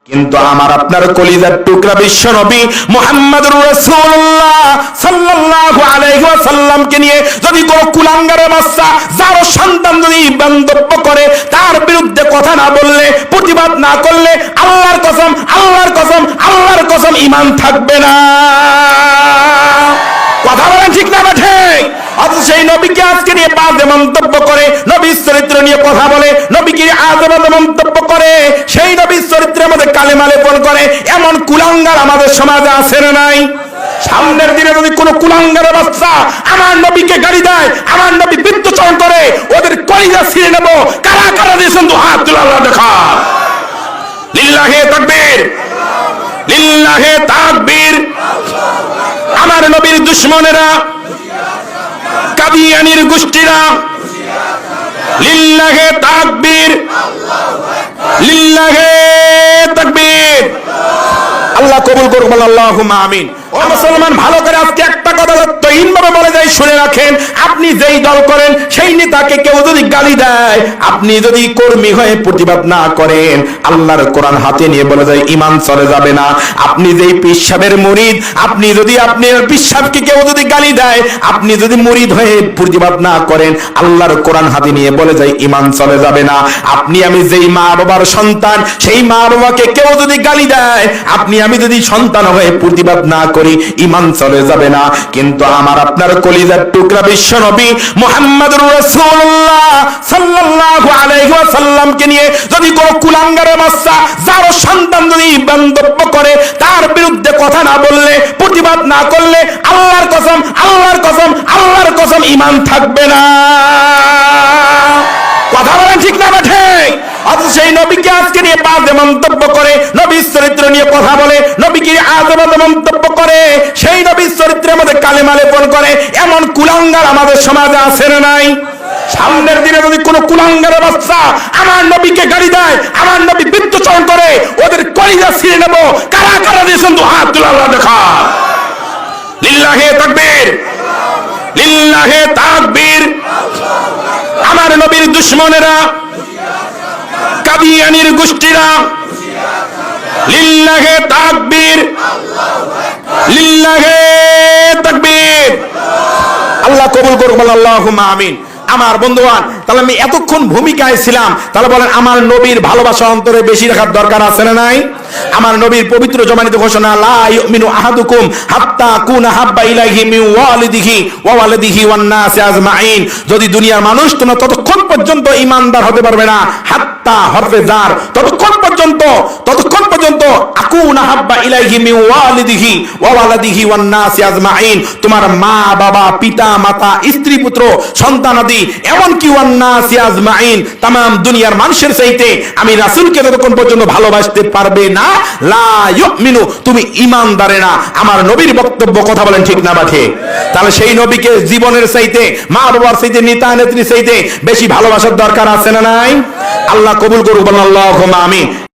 কিন্তু আমার আপনার কলিজার টুকরা বিশ্ব নবী মুহাম্মদুর রাসূলুল্লাহ সাল্লাল্লাহু আলাইহি ওয়াসাল্লামকে নিয়ে যদি কোন কুলাঙ্গারের বাচ্চা যার সন্তান যদি মন্তব্য করে, তার বিরুদ্ধে কথা না বললে, প্রতিবাদ না করলে, আল্লাহর কসম আল্লাহর কসম আল্লাহর কসম ঈমান থাকবে না। কথা বলেন ঠিক না ঠিক? অথচ সেই নবীকে আজকে নিয়ে বাজে মন্তব্য করে, নবীর চরিত্র নিয়ে কথা বলে, নবীকে আজে বাজে মন্তব্য করে, সেই নবীর চরিত্রের মধ্যে কালেমা লেপন করে, এমন কুলাঙ্গার আমাদের সমাজে আছে না নাই? সামনের দিনে যদি কোন কুলাঙ্গারের বাচ্চা আমার নবীকে গালি দেয়, আমার নবী বিদ্রুপাচার করে, ওদের কলিজা ছিঁড়ে নেব। কারা কারা দিয়েছেন তো হাত তুলে আল্লাহ দেখা। লিল্লাহে তাকবীর, লিল্লাহে তাকবীর। আমার নবীর দুশমনেরা, কাদিয়ানির গোষ্ঠীরা, লিল্লাহে তাকবীর, লিল্লাহে তাকবীর। আল্লাহ কবুল করুন, আল্লাহুম্মা আমিন। ও মুসলমান, ভালো করে আজকে একটা কথা তহিনভাবে বলে যাই, শুনে রাখেন। আপনি যেই দল করেন সেই নেতাকে কেউ যদি গালি দেয়, আপনি যদি কর্মী হয়ে প্রতিবাদ না করেন, আল্লাহর কোরআন হাতে নিয়ে বলে যায় ঈমান চলে যাবে না। আপনি যেই পীর সাহেবের মুরিদ, আপনি যদি আপনার পীর সাহেবকে কেউ যদি গালি দেয়, আপনি যদি মুরিদ হয়ে প্রতিবাদ না করেন, আল্লাহর কোরআন হাতে নিয়ে বলে যায় ঈমান চলে যাবে না। আপনি আমি যেই মা বাবার সন্তান, সেই মা বাবাকে কেউ যদি গালি দেয়, আপনি আমি যদি সন্তান হয়ে প্রতিবাদ না করি, ঈমান চলে যাবে না। কিন্তু আমার আপনার কলিজার টুকরা বিশ্ব নবী মুহাম্মদুর রাসূলুল্লাহ সাল্লাল্লাহু আলাইহি ওয়াসাল্লামকে নিয়ে যদি কোন কুলাঙ্গারের বাচ্চা যার সন্তান যদি মন্তব্য করে, তার বিরুদ্ধে কথা না বললে, প্রতিবাদ না করলে, আল্লাহর কসম আল্লাহর কসম আল্লাহর কসম ঈমান থাকবে না। কথা বলেন ঠিক না ঠিক? অথচ সেই নবীকে আজকে নিয়ে বাজে মন্তব্য করে, নবীর চরিত্র নিয়ে কথা বলে, নবীকে আজে বাজে মন্তব্য করে, সেই নবীর চরিত্রের মধ্যে কালেমা লেপন করে, এমন কুলাঙ্গার আমাদের সমাজে আছে না নাই? সামনের দিনে যদি কোন কুলাঙ্গারের বাচ্চা আমার নবীকে গালি দেয়, আমার নবী বিদ্রুপাচার করে, ওদের কলিজা ছিঁড়ে নেব। কারা কারা দিয়েছেন তো হাত তুলে আল্লাহ দেখা। লিল্লাহে তাকবীর, লিল্লাহে তাকবীর। আমার নবীর দুশমনেরা, কাদিয়ানির গোষ্ঠীরা, লিল্লাহে তাকবীর, লিল্লাহে তাকবীর। আল্লাহ কবুল করুন, আল্লাহুম্মা আমিন। আমার বন্ধুগণ, তাহলে আমি এতক্ষণ ভূমিকায় ছিলাম, তাহলে বলেন আমার নবীর ভালোবাসা অন্তরে বেশি রাখার দরকার আছে না নাই? আমার নবীর পবিত্র জমানিত ঘোষণা, লা ইউমিনু আহাদুকুম হাত্তা কুনা হাব্বা ইলাইহি মিন ওয়ালিদিহি ওয়া ওয়ালাদিহি ওয়ান নাসি আজমাইন। যদি দুনিয়ার মানুষ তোমরা ততক্ষণ পর্যন্ত ঈমানদার হতে পারবে না, হাত্তা হরফে জার, ততক্ষণ পর্যন্ত আকুনা হাব্বা ইলাইহি মিন ওয়ালিদিহি ওয়া ওয়ালাদিহি ওয়ান নাসি আজমাইন। তোমার মা বাবা, পিতা মাতা, স্ত্রী পুত্র, সন্তানাদি, এমনকি ওয়ান নাসি আজমাইন, तमाम দুনিয়ার মানুষের চাইতে আমি রাসূলকে যতক্ষণ পর্যন্ত ভালোবাসতে পারবে না, লা ইউমিনু, তুমি ঈমানদারে না। আমার নবীর বক্তব্য, কথা বলেন ঠিক না ঠিক? তাহলে সেই নবীকে জীবনের চাইতে, মা বাবার চাইতে, নেতা নেত্রীর চাইতে বেশি ভালোবাসার দরকার আছে না নাই? আল্লাহ কবুল করুন, আল্লাহুম্মা আমিন।